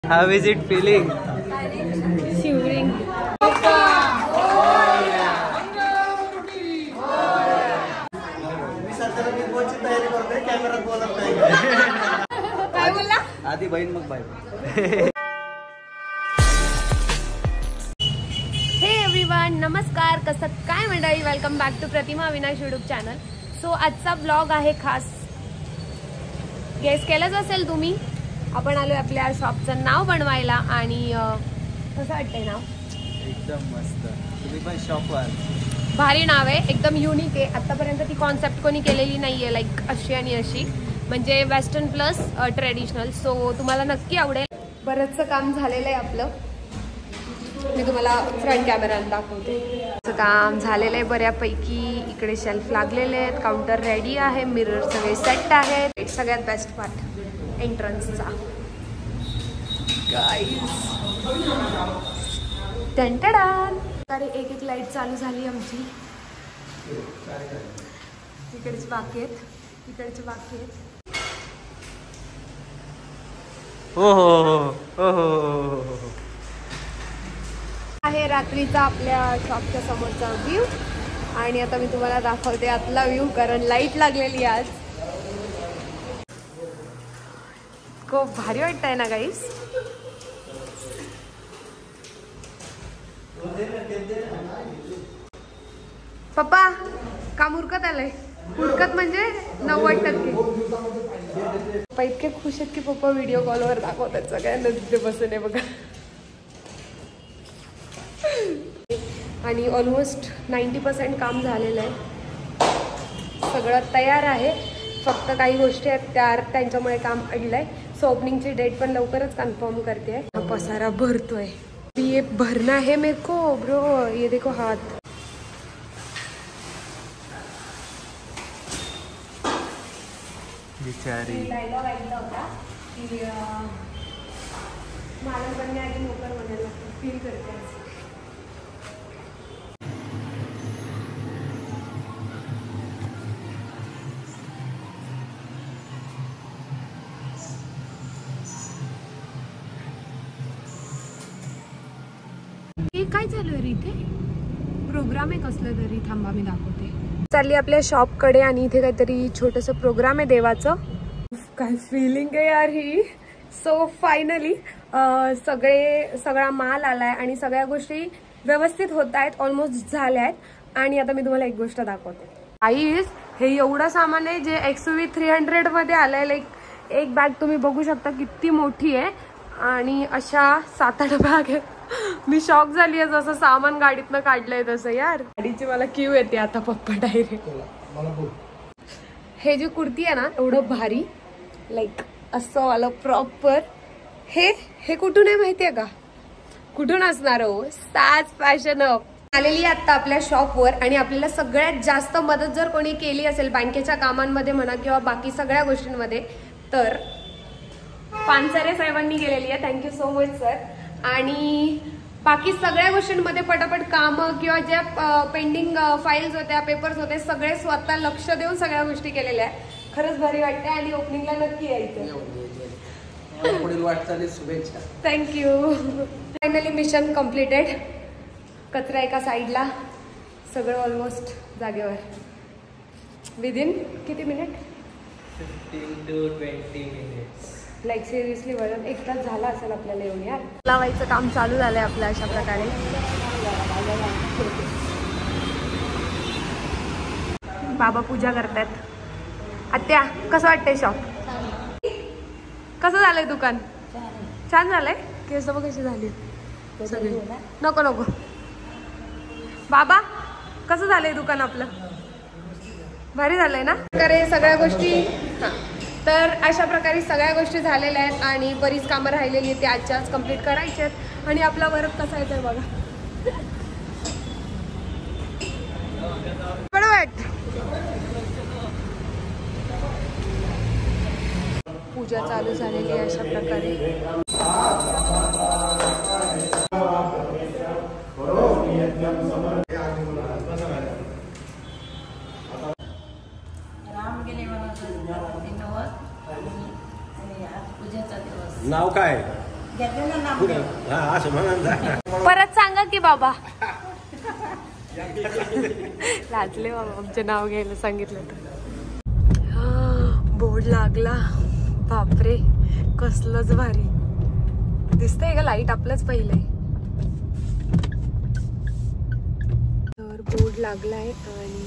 How is it feeling? Shivering. काय बोलला? आधी बहीण मग बाय. हे एव्हरीवन, नमस्कार. कसं काय मंडळी, welcome back to Pratima Avinash YouTube channel. So आजचा ब्लॉग आहे खास. गेस केलंच असेल तुम्ही, आपण आलोय आपल्या शॉपचं नाव बनवायला. आणि कसं वाटतंय नाव? एकदम मस्त. तुम्ही पण शॉपवर. भारी नाव आहे, एकदम युनिक आहे. आतापर्यंत ती कॉन्सेप्ट कोणी केलेली नाहीये, लाईक अशी आणि अशी, म्हणजे वेस्टर्न प्लस ट्रेडिशनल. सो तुम्हाला नक्की आवडेल. बरंचसं काम झालेलं आहे आपलं. मी तुम्हाला फ्रंट कॅमेराने दाखवते. काम झालेलं आहे बऱ्यापैकी. इकडे शेल्फ लागलेले आहेत, काउंटर रेडी आहे, मिरर सगळे सेट आहेत. सगळ्यात बेस्ट पार्ट एंट्रन्सचा. गाईस टंटडान. अरे एक एक लाईट चालू झाली आमची. इकडचे बाकी आहेत, इकडचे बाकी आहेत. हो हो हो हो हो. आहे रात्रीचा आपल्या शॉपच्या समोरचा व्ह्यू. आणि आता मी तुम्हाला दाखवते आतला व्ह्यू, कारण लाईट लागलेली आज. खूप भारी वाटतंय ना गाईस. पप्पा काम उरकत आलंय. उरकत म्हणजे 90%. पप्पा इतके खुश आहेत की पप्पा व्हिडिओ कॉलवर दाखवतात सगळ्यांना तिथे बसून आहे बघा. आणि ऑलमोस्ट 90% काम झालेलं आहे. सगळं तयार आहे. फक्त काही गोष्टी आहेत त्यांच्यामुळे काम अडलंय. सो ओपनिंगची डेट पण लवकरच कन्फर्म करते. हा पसारा भरतोय. ये भरना है मेरे को ब्रो. ये देखो हाथ. बिचारी. डायलॉग ऐकला होता की मला पण आधी नोकर म्हणायला फील करते. काय चालू आहे रे इथे? प्रोग्राम आहे कसलं तरी. थांबा मी दाखवते. चालली आपल्या शॉपकडे आणि इथे काहीतरी छोटंसं प्रोग्राम आहे देवाचं. काय फिलिंग आहे यार ही. सो फायनली सगळा माल आलाय आणि सगळ्या गोष्टी व्यवस्थित होत आहेत, ऑलमोस्ट झाल्या आहेत. आणि आता मी तुम्हाला एक गोष्ट दाखवते. आईज हे एवढं सामान आहे जे XUV 300 मध्ये आलंय. लाईक एक बॅग तुम्ही बघू शकता किती मोठी आहे. आणि अशा 7-8 बॅग आहेत. मी शॉक झाली आहे, जसं सामान गाडीतनं काढलंय तसं. यार गाडीची मला क्यू येते आता पप्पा डायरेक्ट. हे जी कुर्ती आहे ना एवढं भारी, लाईक असं वाला प्रॉपर. हे कुठून आहे माहितीये का? कुठून असणार हो? साज फॅशन आलेली आता आपल्या शॉपवर. आणि आपल्याला सगळ्यात जास्त मदत जर कोणी केली असेल बँकेच्या कामांमध्ये म्हणा किंवा बाकी सगळ्या गोष्टींमध्ये, तर पानसरे साहेबांनी केलेली आहे. Thank you so much sir. आणि बाकी सगळ्या गोष्टींमध्ये पटापट कामं किंवा ज्या पेंडिंग फाईल्स होत्या, पेपर्स होते, सगळे स्वतः लक्ष देऊन सगळ्या गोष्टी केलेल्या आहेत. खरंच भारी वाटते. आणि ओपनिंगला नक्की यायचं. पुढील वाटचाली शुभेच्छा. थँक्यू. Finally mission completed. कचरा एका साईडला, सगळं ऑलमोस्ट जागेवर. विदिन किती minute? 15 to 20 minutes. Like seriously वरून 1 तास झाला असेल आपल्याला येऊन. यार लावायचं काम चालू झालंय आपलं अशा प्रकारे. बाबा पूजा करतात. आत्या कसं वाटतंय शॉप? कसं झालंय दुकान? छान झालंय. केस बघ कशी झाली सगळी. नको नको. बाबा कसं झालंय दुकान आपलं? भारी झालंय ना? करे सगळ्या गोष्टी. तर अशा प्रकारे सगळ्या गोष्टी झालेल्या आहेत. आणि बरीच कामं राहिलेली आहेत, ती आजच्या आज कम्प्लीट करायची आहेत. आणि आपला वर्क कसा येतोय बघा. पूजा चालू झालेली आहे अशा प्रकारे. नाव काय? परत सांगा की बाबा. लाजले बाबा आमचे नाव घ्यायला सांगितलं तर. बोर्ड लागला. बापरे कसलंच भारी दिसतंय का. लाईट आपलंच पहिलंय. तर बोर्ड लागलाय आणि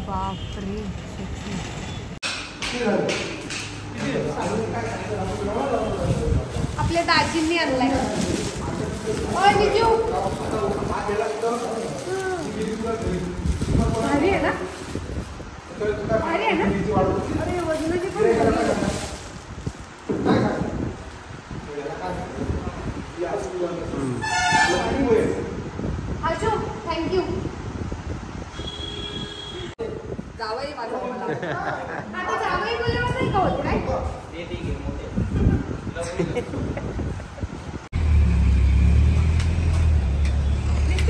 बापरे आपल्या दाजींनी आणलाय. भारी आहे ना. भारी आहे ना. अरे वजनाची पण आजो थँक्यू. जावई माझा आता जावई बोलल्यावर नाही का होत काय.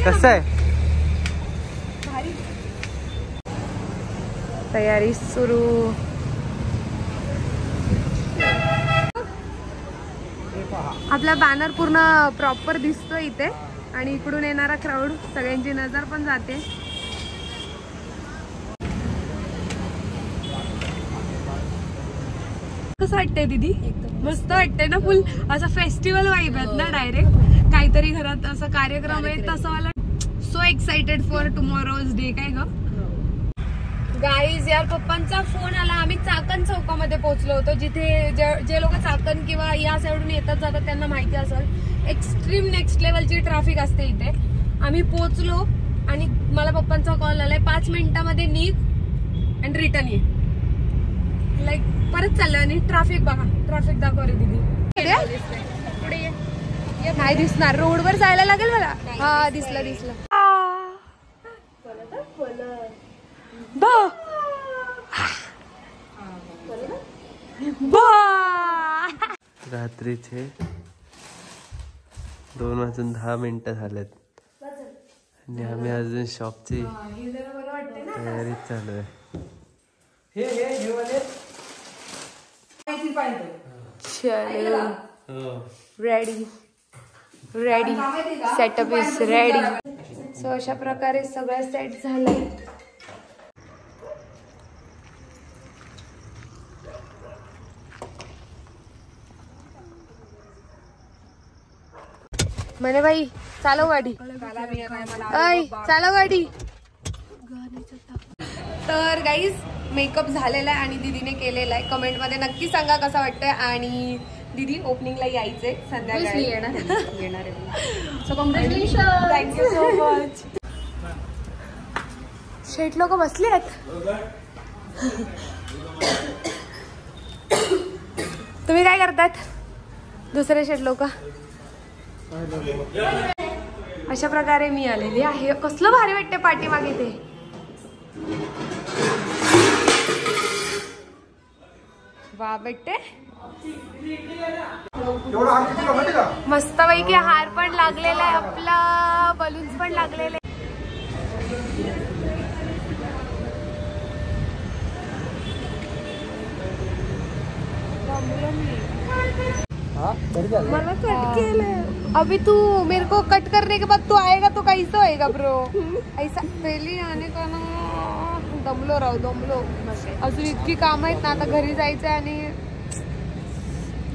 कसं आहे. भारी. तयारी सुरू. आपला बॅनर पूर्ण प्रॉपर दिसतो इथे आणि इकडून येणारा क्राऊड सगळ्यांची नजर पण जाते. कसं वाटतंय दीदी. मस्त वाटतंय ना. फुल असं फेस्टिवल वाईब आहेत ना. डायरेक्ट काहीतरी घरात असं कार्यक्रम आहे तसं मला. So excited for tomorrow's day. काय ग गाईज यार पप्पांचा फोन आला. आम्ही चाकण चौकामध्ये पोहोचलो होतो जिथे जे लोक चाकण किंवा या साईडून येतात जातात त्यांना माहिती असेल एक्स्ट्रीम नेक्स्ट लेवलची ट्रॅफिक असते इथे. आम्ही पोहोचलो आणि मला पप्पांचा कॉल आलाय 5 मिनिटांमध्ये निघ आणि रिटर्न ये. लाईक परत चाललं आणि ट्रॅफिक बघा. ट्रॅफिक दाखव रे दीदी. नाही दिसणार. रोडवर जायला लागेल मला. हा दिसलं दिसलं. रात्रीचे 2:10 झालेत आणि आम्ही अजून शॉपची तयारी चालू आहे. Ready ready. Setup is ready. So अशा प्रकारे सगळं सेट झालंय. म्हणे बाई चालव गाडी. चालव गाडी. तर गाईज मेकअप झालेला आहे आणि दीदीने केलेला आहे. कमेंट मध्ये नक्की सांगा कसा वाटतंय. आणि दीदी ओपनिंगला यायचंय संध्याकाळी. येणार आहे. So congratulation. Thank you so much. शेट लोक बसले आहेत. तुम्ही काय करतात. दुसरे शेट लोक. अशा प्रकारे मी आलेली आहे. कसलं भारी वाटते पाठीमागे ते. वा बेटे मस्त पैकी हार पण लागलेला आहे आपला. बलून्स पण लागलेले. मला कट केलं. अभी तू मेरे को कट करने के बाद तू आएगा तो कैसा होएगा ब्रो. ऐसा पहली आने का ना. दमलो राव दमलो. अजून इतकी काम आहेत ना. आता घरी जायचं आणि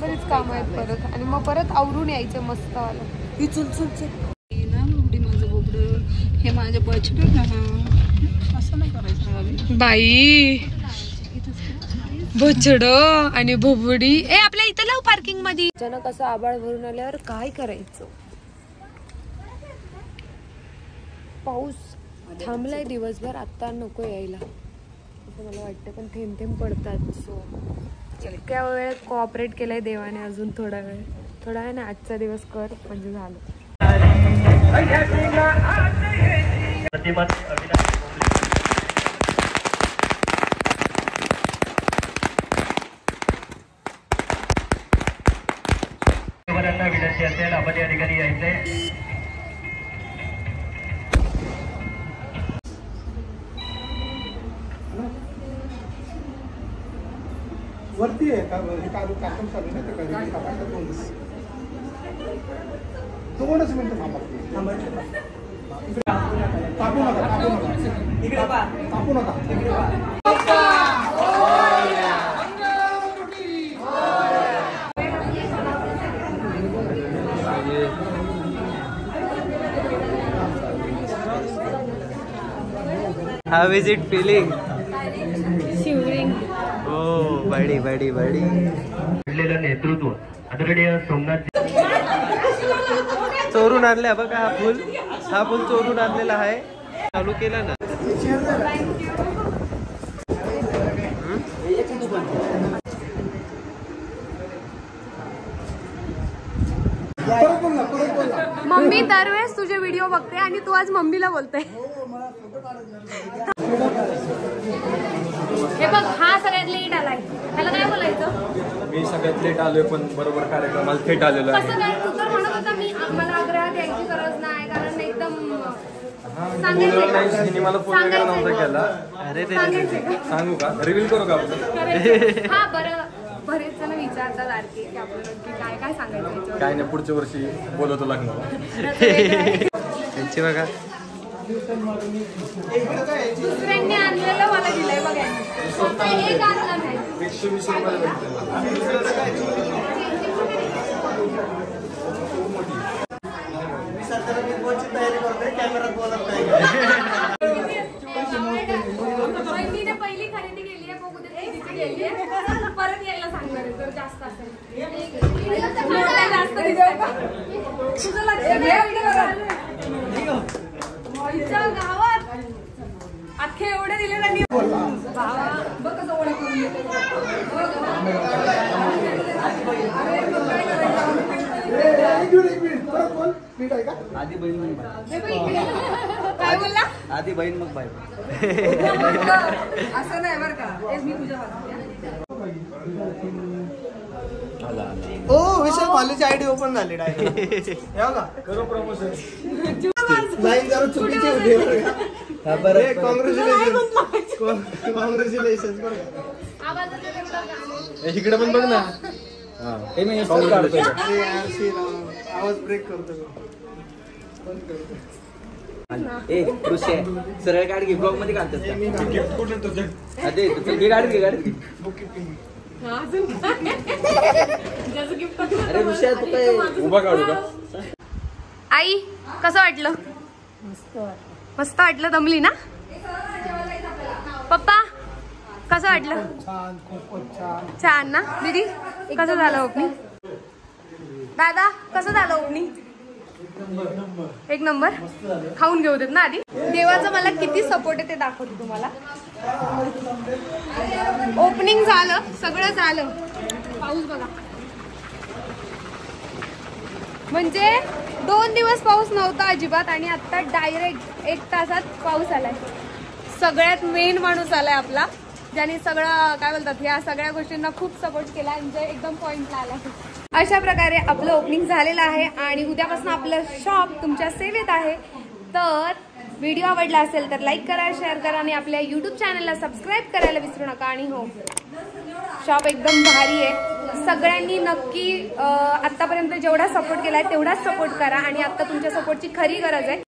बरीच काम आहेत परत. आणि मग परत आवरून यायचं मस्त वाला. ही चुल चुल चुल माझं बोबड. हे माझं बछड ना. असं नाही करायचं बाई. बछड आणि भोबडी. आपल्या इथं लाव पार्किंग मध्ये. अचानक असं आबाळ भरून आल्यावर काय करायचं. पाऊस थांबलाय दिवसभर. आता नको यायला असं मला वाटतं. पण थेंब थेंब पडतात. सो इतक्या वेळ कोऑपरेट केलाय देवाने. अजून थोडा वेळ ना. आजचा दिवस कर म्हणजे झालं. विनंती असेल आपण या ठिकाणी यायचंय. वरती सुरी आहे का कापून चालू ना ते काय दोनच मिनिटं कापू नका How is it feeling? Shivering. Oh, बडी बडी बडी. नेतृत्व आदरणीय सोमनाथ चोरून आणल्या बघा हा फुल. हा फुल चोरून आणलेला आहे. चालू केला ना. मम्मी दरवेळेस तुझे व्हिडिओ बघते आणि तू आज मम्मीला बोलते. हे बघ हा सगळ्यात लेट आलाय. त्याला काय बोलायचं? मी सगळ्यात लेट आलोय पण बरोबर कार्यक्रमाला थेट आलेलो आहे. कसं काय? तू तर म्हणत होता मी मला आग्रह द्यायची गरज नाही कारण एकदम बोललं नाही तिने मला फोन वगैरे नव्हता केला. अरे सांगू का रिव्हील करू का आपण? हा बरं. बरेच जण विचारतात आरती की आपल्याला काय काय सांगायचं. काय नाही पुढच्या वर्षी बोलवतो लग्नाला. त्यांची बघा दुसऱ्यांनी आणलेलं मला दिलंय बघायला. फक्त एक आणलं नाही. 120 रुपयाला भेटतं. बहिणीने पहिली खरेदी केली आहे. बघू दे कितीची केली आहे. परत यायला सांगणार आहे जर जास्त असेल. जास्त तुझं लक्ष गावात अख्खे एवढे दिले त्यांनी. बघ कसं ओळख करून देते. आधी बहीण मग काय बोलला? आधी बहीण मग बाय. असं नाही बरं का. मी तुझ्या ओ विशाल कॉलेज आयडी ओपन झाली डायरेक्ट. करू प्रमोशन. लाईन जरा चुकीची होती. कॉंग्रॅच्युलेशन इकडे पण बघ ना. आवाज ब्रेक करतो. ए कृषी सरळ गाडी घे ब्लॉग मध्ये घालतात का? गिफ्ट कुठे तुझं? अरे घे गाडी घे गाडी. अरे ऋषा तू काय उभा काढू का? आई कसं वाटलं? मस्त वाटलं. दमली ना पप्पा? कसं वाटलं? छान ना दीदी? कसं झालं ओपनिंग? दादा कसं झालं ओपनिंग? एक नंबर. खाऊन घेऊ देत ना आधी. देवाचा मला किती सपोर्ट आहे ते दाखवते तुम्हाला. ओपनिंग झालं सगळं झालं. पाऊस बघा. म्हणजे 2 दिवस पाऊस नव्हता अजिबात आणि आता डायरेक्ट 1 तासात पाऊस आलाय. सगळ्यात मेन माणूस आलाय आपला ज्याने सगळं काय बोलतात ह्या सगळ्या गोष्टींना खूप सपोर्ट केला म्हणजे एकदम पॉइंटला आला. अशा प्रकारे आपलं ओपनिंग झालेलं आहे आणि उद्यापासून आपलं शॉप तुमच्या सेवेत आहे. तर व्हिडिओ आवडला असेल तर लाईक करा, शेअर करा आणि आपल्या यूट्यूब चॅनलला सबस्क्राईब करायला विसरू नका. आणि हो शॉप एकदम भारी आहे. सगळ्यांनी नक्की आतापर्यंत जेवढा सपोर्ट केलाय तेवढाच सपोर्ट करा आणि आता तुमच्या सपोर्टची खरी गरज आहे.